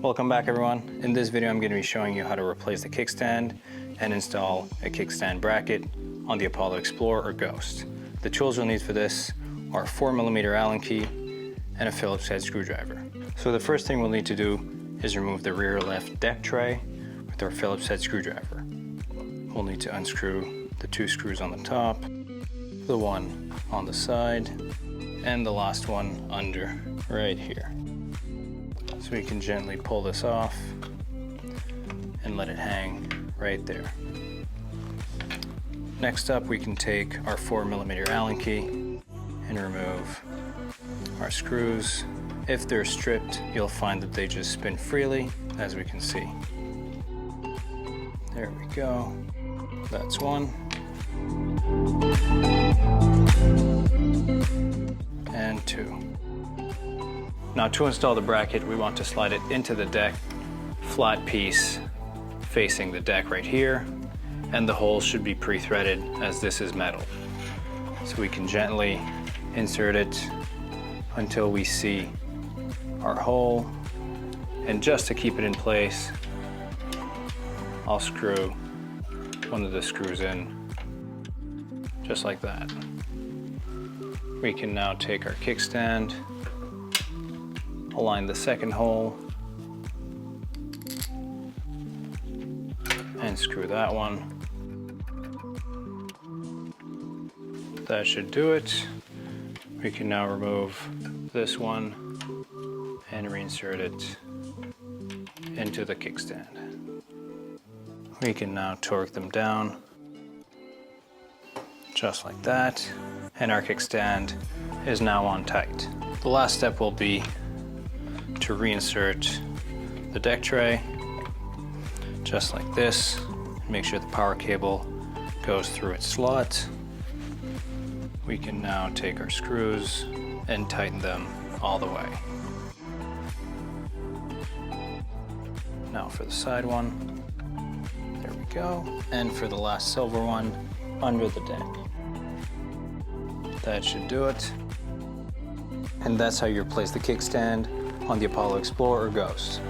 Welcome back everyone. In this video I'm going to be showing you how to replace the kickstand and install a kickstand bracket on the Apollo Explorer or Ghost. The tools you'll need for this are a 4mm Allen key and a Phillips head screwdriver. So the first thing we'll need to do is remove the rear left deck tray with our Phillips head screwdriver. We'll need to unscrew the 2 screws on the top, the one on the side, and the last one under right here. So we can gently pull this off and let it hang right there. Next up, we can take our 4mm Allen key and remove our screws. If they're stripped, you'll find that they just spin freely, as we can see. There we go. That's one. And 2. Now to install the bracket, we want to slide it into the deck, flat piece facing the deck right here, and the hole should be pre-threaded as this is metal. So we can gently insert it until we see our hole, and just to keep it in place, I'll screw one of the screws in, just like that. We can now take our kickstand, align the second hole, and screw that one. That should do it. We can now remove this one and reinsert it into the kickstand. We can now torque them down, just like that, and our kickstand is now on tight. The last step will be to reinsert the deck tray, just like this. Make sure the power cable goes through its slot. We can now take our screws and tighten them all the way. Now for the side one, there we go. And for the last silver one, under the deck. That should do it. And that's how you replace the kickstand on the Apollo Explorer or Ghost.